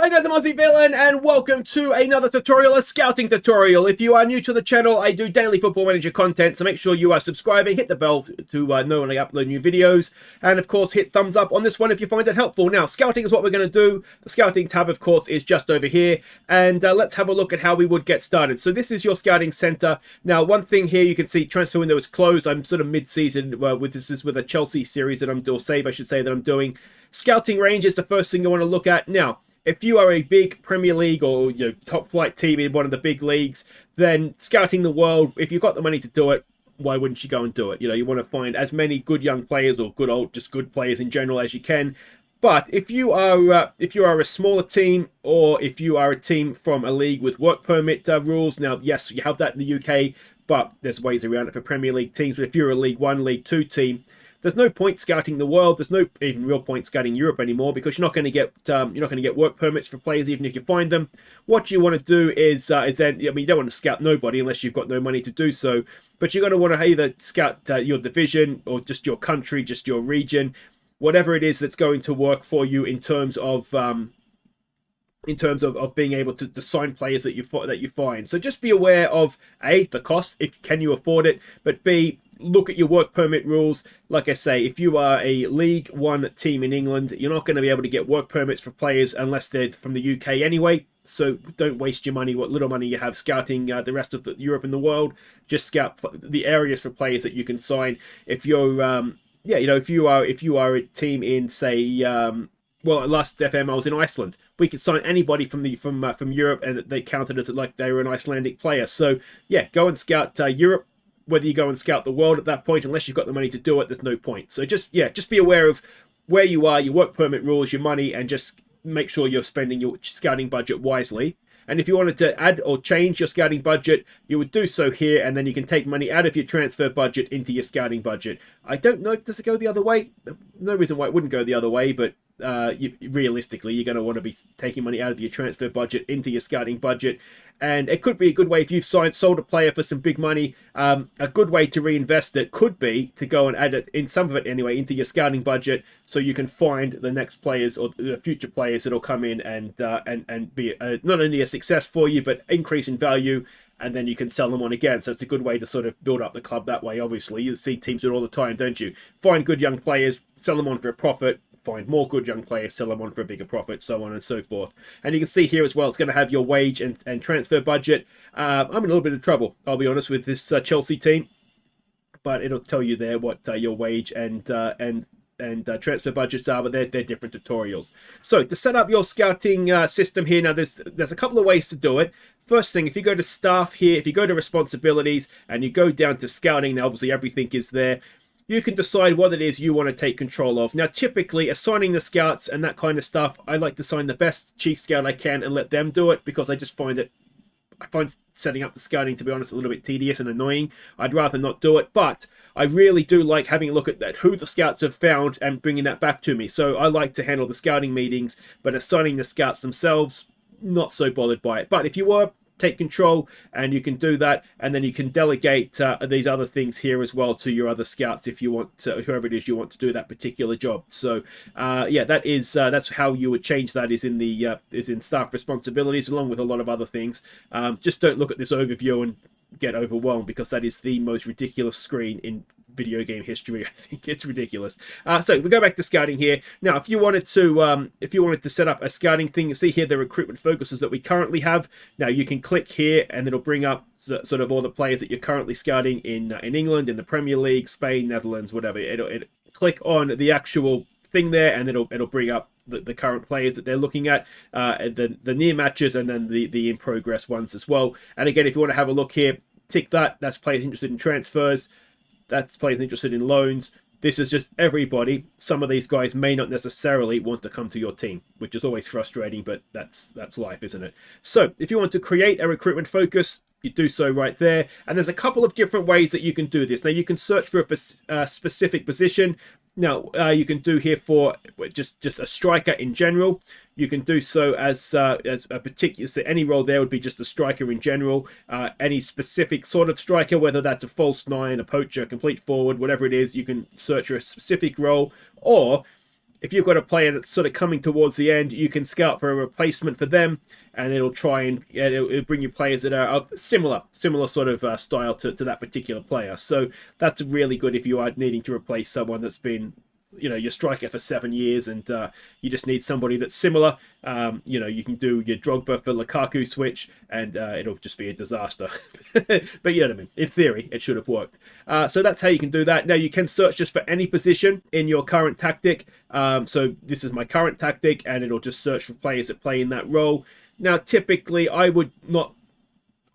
Hi guys, I'm Aussie Villain and welcome to another tutorial, a scouting tutorial. If you are new to the channel, I do daily Football Manager content, so make sure you are subscribing, hit the bell to know when I upload new videos, and of course hit thumbs up on this one if you find it helpful. Now, scouting is what we're going to do. The scouting tab, of course, is just over here, and let's have a look at how we would get started. So this is your scouting center. Now, one thing here, you can see transfer window is closed. I'm sort of mid-season with this is with a Chelsea series that I'm doing, or save I should say, that I'm doing. Scouting range is the first thing you want to look at. Now, if you are a big Premier League or top flight team in one of the big leagues, then scouting the world, if you've got the money to do it, why wouldn't you go and do it? You want to find as many good young players or just good players in general as you can. But if you are a smaller team, or if you are a team from a league with work permit rules, now yes, you have that in the UK, but there's ways around it for Premier League teams. But if you're a League 1, League 2 team, there's no point scouting the world. There's no even real point scouting Europe anymore, because you're not going to get work permits for players even if you find them. What you want to do is then, you don't want to scout nobody unless you've got no money to do so. But you're going to want to either scout your division or just your country, just your region, whatever it is that's going to work for you in terms of being able to sign players that you find. So just be aware of A, the cost, if can you afford it, but B, look at your work permit rules. Like I say, if you are a League 1 team in England, you're not going to be able to get work permits for players unless they're from the UK anyway. So don't waste your money, what little money you have, scouting the rest of Europe and the world. Just scout the areas for players that you can sign. If you're if you are a team in, say, well, at last FM I was in Iceland. We could sign anybody from Europe, and they counted as like they were an Icelandic player. So yeah, go and scout Europe. Whether you go and scout the world at that point, unless you've got the money to do it, there's no point. So just be aware of where you are, your work permit rules, your money, and just make sure you're spending your scouting budget wisely. And if you wanted to add or change your scouting budget, you would do so here, and then you can take money out of your transfer budget into your scouting budget. I don't know, does it go the other way? No reason why it wouldn't go the other way, but realistically, you're going to want to be taking money out of your transfer budget into your scouting budget. And it could be a good way, if you've sold a player for some big money, a good way to reinvest it could be to go and add it, in some of it anyway, into your scouting budget, so you can find the next players or the future players that'll come in and be not only a success for you, but increase in value, and then you can sell them on again. So it's a good way to sort of build up the club that way. Obviously, you see teams do it all the time, don't you? Find good young players, sell them on for a profit, find more good young players, sell them on for a bigger profit, so on and so forth. And you can see here as well, it's going to have your wage and transfer budget. I'm in a little bit of trouble, I'll be honest, with this Chelsea team, but it'll tell you there what your wage and transfer budgets are, but they're different tutorials. So to set up your scouting system here, now there's a couple of ways to do it. First thing, if you go to staff here, if you go to responsibilities and you go down to scouting, now obviously everything is there. You can decide what it is you want to take control of. Now, typically, assigning the scouts and that kind of stuff, I like to assign the best chief scout I can and let them do it, because I just find setting up the scouting, to be honest, a little bit tedious and annoying. I'd rather not do it, but I really do like having a look at who the scouts have found and bringing that back to me. So I like to handle the scouting meetings, but assigning the scouts themselves, not so bothered by it. But if you were, take control, and you can do that, and then you can delegate these other things here as well to your other scouts if you want to, whoever it is you want to do that particular job. So yeah, that's how you would change that, is in staff responsibilities, along with a lot of other things. Just don't look at this overview and get overwhelmed, because that is the most ridiculous screen in video game history. I think it's ridiculous. So we go back to scouting here. Now, if you wanted to set up a scouting thing, you see here the recruitment focuses that we currently have. Now you can click here, and it'll bring up sort of all the players that you're currently scouting in England, in the Premier League, Spain, Netherlands, whatever. It'll click on the actual thing there, and it'll bring up the current players that they're looking at, the near matches, and then the in progress ones as well. And again, if you want to have a look here, tick that. That's players interested in transfers. That's players interested in loans. This is just everybody. Some of these guys may not necessarily want to come to your team, which is always frustrating, but that's life, isn't it? So if you want to create a recruitment focus, you do so right there. And there's a couple of different ways that you can do this. Now, you can search for a specific position. Now, you can do here for just a striker in general. You can do so as a particular, so any role there would be just a striker in general. Any specific sort of striker, whether that's a false nine, a poacher, a complete forward, whatever it is, you can search for a specific role. Or if you've got a player that's sort of coming towards the end, you can scout for a replacement for them, and it'll try and it'll bring you players that are of similar sort of style to that particular player. So that's really good if you are needing to replace someone that's been, you know, your striker for 7 years, and you just need somebody that's similar. You know, you can do your Drogba for Lukaku switch, and it'll just be a disaster. But you know what I mean. In theory, it should have worked. So that's how you can do that. Now you can search just for any position in your current tactic. So this is my current tactic, and it'll just search for players that play in that role. Now, typically, I would not.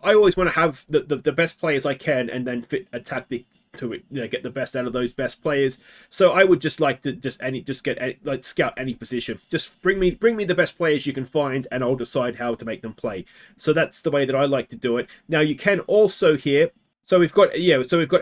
I always want to have the best players I can, and then fit a tactic to, you know, get the best out of those best players. So I would just like to scout any position. Just bring me the best players you can find, and I'll decide how to make them play. So that's the way that I like to do it. Now you can also here. So we've got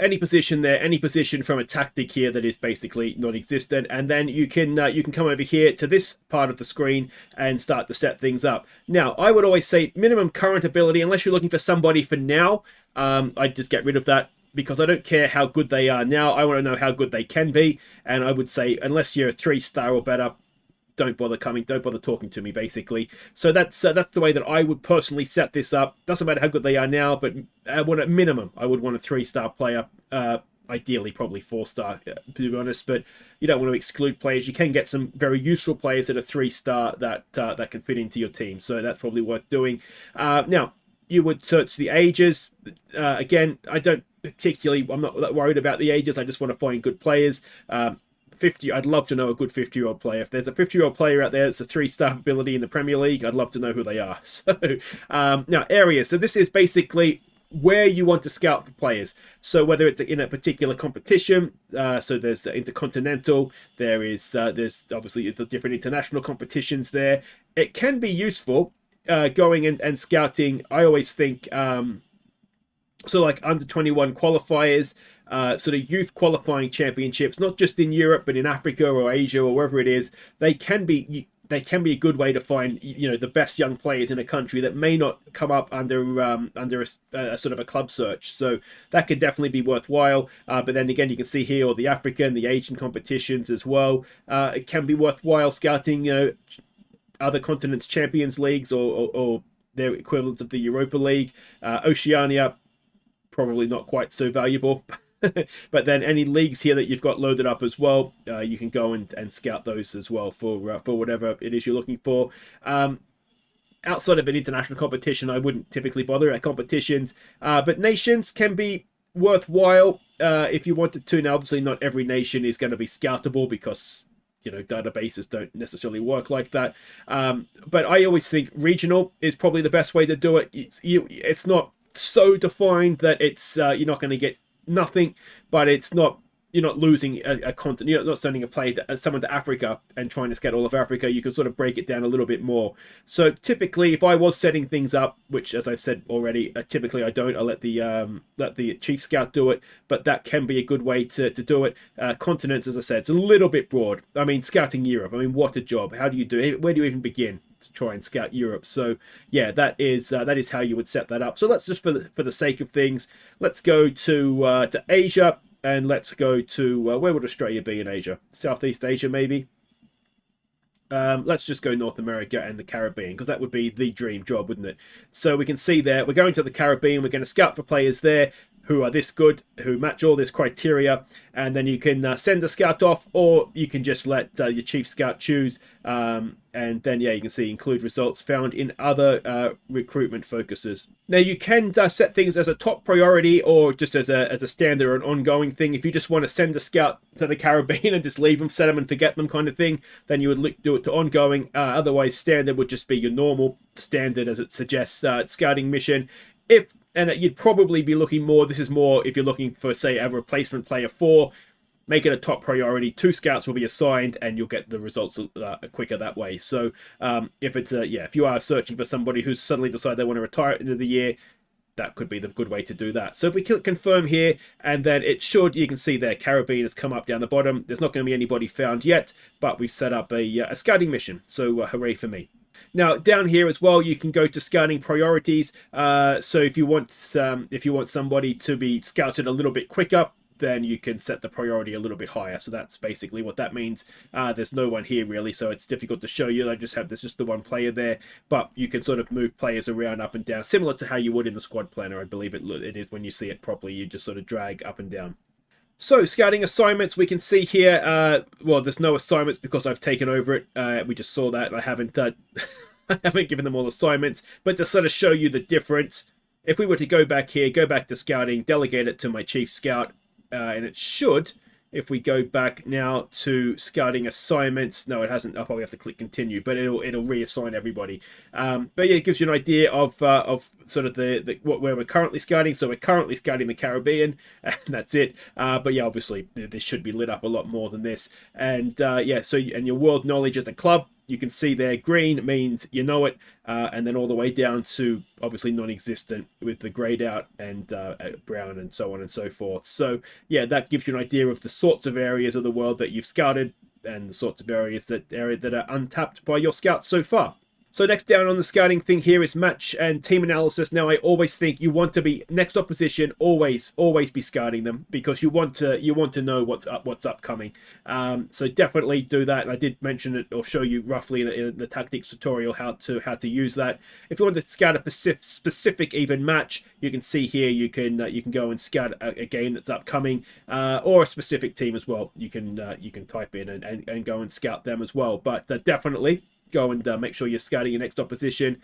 any position there, any position from a tactic here that is basically non-existent, and then you can come over here to this part of the screen and start to set things up. Now I would always say minimum current ability, unless you're looking for somebody for now. I'd just get rid of that, because I don't care how good they are now. I want to know how good they can be, and I would say unless you're a 3-star or better, don't bother talking to me, basically. So that's the way that I would personally set this up. Doesn't matter how good they are now, but at minimum, I would want a 3-star player. Ideally, probably 4-star, to be honest. But you don't want to exclude players. You can get some very useful players that are 3-star that can fit into your team. So that's probably worth doing. Now, you would search the ages. Again, I'm not that worried about the ages. I just want to find good players. 50. I'd love to know a good 50-year-old player. If there's a 50-year-old player out there that's a 3-star ability in the Premier League, I'd love to know who they are. So now areas. So this is basically where you want to scout for players. So whether it's in a particular competition, so there's the Intercontinental, there's obviously the different international competitions there. It can be useful going and scouting. I always think so like under 21 qualifiers, sort of youth qualifying championships, not just in Europe but in Africa or Asia or wherever it is. They can be a good way to find, you know, the best young players in a country that may not come up under a sort of a club search. So that could definitely be worthwhile. But then again, you can see here all the African, the Asian competitions as well. It can be worthwhile scouting, you know, other continents' Champions Leagues or their equivalents of the Europa League. Oceania, probably not quite so valuable. But then any leagues here that you've got loaded up as well, you can go and scout those as well for whatever it is you're looking for. Outside of an international competition, I wouldn't typically bother at competitions, but nations can be worthwhile if you wanted to. Now, obviously, not every nation is going to be scoutable because, you know, databases don't necessarily work like that. But I always think regional is probably the best way to do it. It's not so defined that it's you're not going to get nothing, but you're not losing a continent. You're not sending a player someone to Africa and trying to scout all of Africa. You can sort of break it down a little bit more. So typically, if I was setting things up, which as I've said already, typically I don't. I let the chief scout do it, but that can be a good way to do it. Continents, as I said, it's a little bit broad. I mean, scouting Europe. I mean, what a job! How do you do it? Where do you even begin to try and scout Europe? So yeah, that is how you would set that up. So let's just for the sake of things, let's go to Asia. And let's go to, where would Australia be in Asia? Southeast Asia, maybe? Let's just go North America and the Caribbean, because that would be the dream job, wouldn't it? So we can see there, we're going to the Caribbean. We're going to scout for players there who are this good, who match all this criteria. And then you can send a scout off, or you can just let your chief scout choose. And then, yeah, you can see include results found in other recruitment focuses. Now, you can set things as a top priority or just as a standard or an ongoing thing. If you just want to send a scout to the Caribbean and just leave them, set them and forget them kind of thing, then you would do it to ongoing. Otherwise, standard would just be your normal standard, as it suggests, scouting mission. And you'd probably be looking more, this is more if you're looking for, say, a replacement player for, make it a top priority. 2 scouts will be assigned and you'll get the results quicker that way. So if you are searching for somebody who's suddenly decided they want to retire at the end of the year, that could be the good way to do that. So if we click confirm here, and then you can see there, Caribbean has come up down the bottom. There's not going to be anybody found yet, but we've set up a scouting mission. So hooray for me. Now down here as well, you can go to scouting priorities. So if you want somebody to be scouted a little bit quicker, then you can set the priority a little bit higher. So that's basically what that means. There's no one here really, so it's difficult to show you. There's just the one player there, but you can sort of move players around up and down, similar to how you would in the squad planner. I believe it is when you see it properly. You just sort of drag up and down. So, scouting assignments, we can see here, well, there's no assignments because I've taken over it. We just saw that, and I haven't I haven't given them all assignments, but to sort of show you the difference, if we were to go back here, go back to scouting, delegate it to my chief scout, and it should, if we go back now to scouting assignments, no, it hasn't. I'll probably have to click continue, but it'll reassign everybody. But yeah, it gives you an idea of sort of where we're currently scouting. So we're currently scouting the Caribbean, and that's it. But yeah, obviously this should be lit up a lot more than this. And yeah, so and your world knowledge as a club, you can see there, green means you know it, and then all the way down to obviously non-existent with the grayed out and brown and so on and so forth. So yeah, that gives you an idea of the sorts of areas of the world that you've scouted and the sorts of areas that are untapped by your scouts so far. So next down on the scouting thing here is match and team analysis. Now I always think you want to be next opposition, always be scouting them, because you want to know what's upcoming. So definitely do that. And I did mention it or show you roughly in the tactics tutorial how to use that. If you want to scout a specific even match, you can see here you can go and scout a game that's upcoming, or a specific team as well. You can type in and go and scout them as well. But definitely go and make sure you're scouting your next opposition.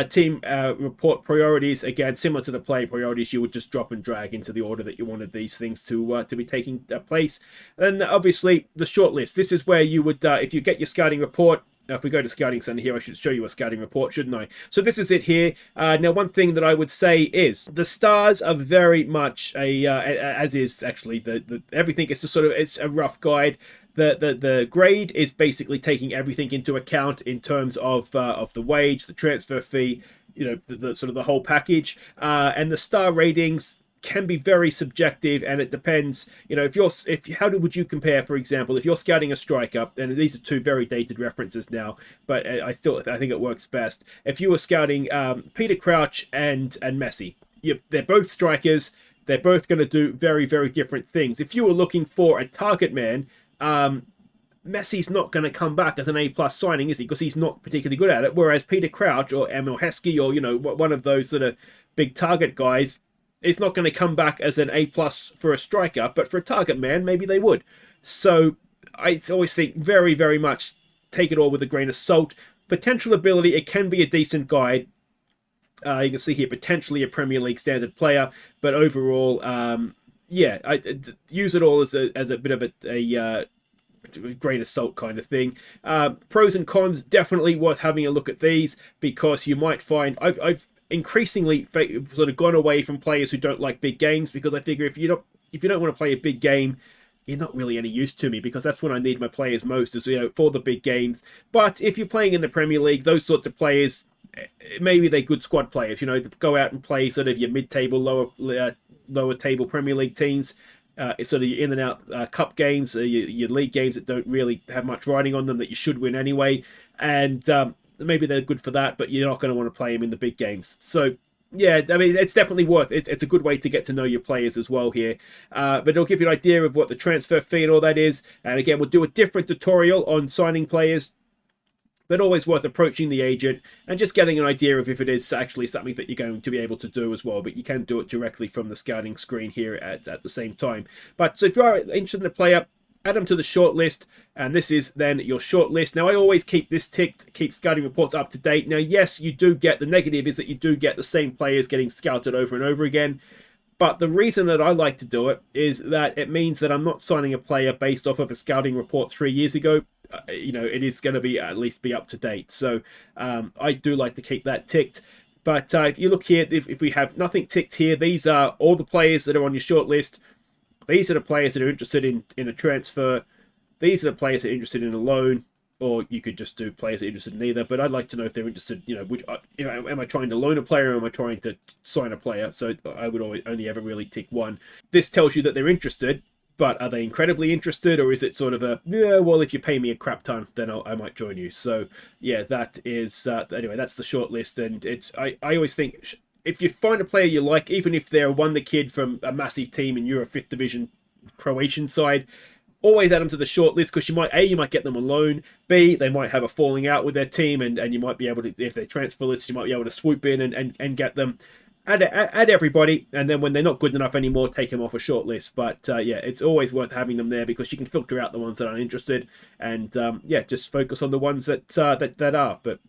Team report priorities, again, similar to the play priorities, you would just drop and drag into the order that you wanted these things to be taking place. And obviously the shortlist. This is where you would, if you get your scouting report, if we go to Scouting Center here, I should show you a scouting report, shouldn't I? So this is it here. Now, one thing that I would say is the stars are very much as is actually everything is just sort of, it's a rough guide. The grade is basically taking everything into account in terms of the wage, the transfer fee, the sort of the whole package, and the star ratings can be very subjective, and it depends. How would you compare, for example, if you're scouting a striker, and these are two very dated references now, but I think it works best. If you were scouting Peter Crouch and Messi, they're both strikers. They're both going to do very, very different things. If you were looking for a target man, Messi's not going to come back as an A+ signing, is he? Because he's not particularly good at it. Whereas Peter Crouch or Emil Heskey or one of those sort of big target guys is not going to come back as an A+ for a striker, but for a target man, maybe they would. So I always think very, very much take it all with a grain of salt. Potential ability, it can be a decent guide. You can see here potentially a Premier League standard player, but overall, yeah, I use it all as a bit of a grain of salt kind of thing. Pros and cons, definitely worth having a look at these, because you might find I've increasingly sort of gone away from players who don't like big games, because I figure if you don't want to play a big game, you're not really any use to me, because that's when I need my players most, is for the big games. But if you're playing in the Premier League, those sorts of players, maybe they're good squad players, go out and play sort of your mid-table, lower table Premier League teams. It's sort of your in and out cup games, your league games that don't really have much riding on them, that you should win anyway. And maybe they're good for that, but you're not going to want to play them in the big games. So yeah, I mean, it's definitely worth it. It's a good way to get to know your players as well here. But it'll give you an idea of what the transfer fee and all that is. And again, we'll do a different tutorial on signing players, but always worth approaching the agent and just getting an idea of if it is actually something that you're going to be able to do as well. But you can do it directly from the scouting screen here at the same time. But so if you are interested in a player, add them to the shortlist, and this is then your shortlist. Now, I always keep this ticked, keep scouting reports up to date. Now, yes, you do get, the negative is that you do get the same players getting scouted over and over again. But the reason that I like to do it is that it means that I'm not signing a player based off of a scouting report 3 years ago. It is going to be at least be up to date. So I do like to keep that ticked. But if you look here, if we have nothing ticked here, these are all the players that are on your shortlist. These are the players that are interested in a transfer. These are the players that are interested in a loan, or you could just do players that are interested in either. But I'd like to know if they're interested, am I trying to loan a player or am I trying to sign a player? So I would only ever really tick one. This tells you that they're interested, but are they incredibly interested, or is it sort of well, if you pay me a crap ton, then I might join you. So yeah, that is, anyway, that's the short list. And I always think, if you find a player you like, even if they're a wonder kid from a massive team and you're a 5th division Croatian side, always add them to the short list, because you might get them on loan. B, they might have a falling out with their team, and you might be able to, if they're transfer lists, you might be able to swoop in and get them. Add everybody, and then when they're not good enough anymore, take them off a short list. But yeah, it's always worth having them there, because you can filter out the ones that aren't interested, and yeah, just focus on the ones that are. But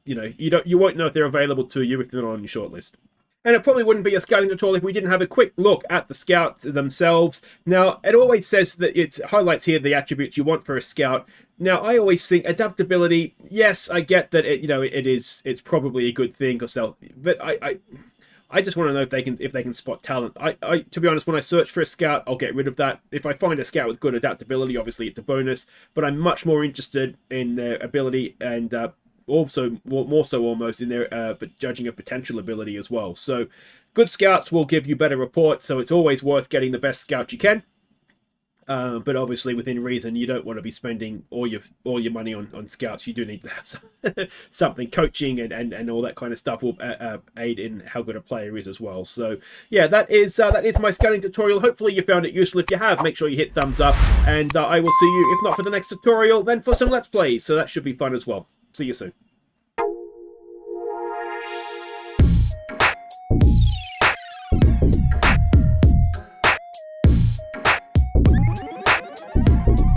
you won't know if they're available to you if they're not on your short list. And it probably wouldn't be a scouting tutorial if we didn't have a quick look at the scouts themselves. Now, it always says that it highlights here the attributes you want for a scout. Now, I always think adaptability, yes, I get that it's probably a good thing, but I just want to know if they can spot talent. To be honest, when I search for a scout, I'll get rid of that. If I find a scout with good adaptability, obviously it's a bonus, but I'm much more interested in their ability, and also more so almost in their judging of potential ability as well. So good scouts will give you better reports, so it's always worth getting the best scout you can. But obviously within reason, you don't want to be spending all your money on scouts. You do need to have something. Coaching and all that kind of stuff will aid in how good a player is as well. So yeah, that is my scouting tutorial. Hopefully you found it useful. If you have, make sure you hit thumbs up, and I will see you, if not for the next tutorial, then for some Let's Plays. So that should be fun as well. See you soon.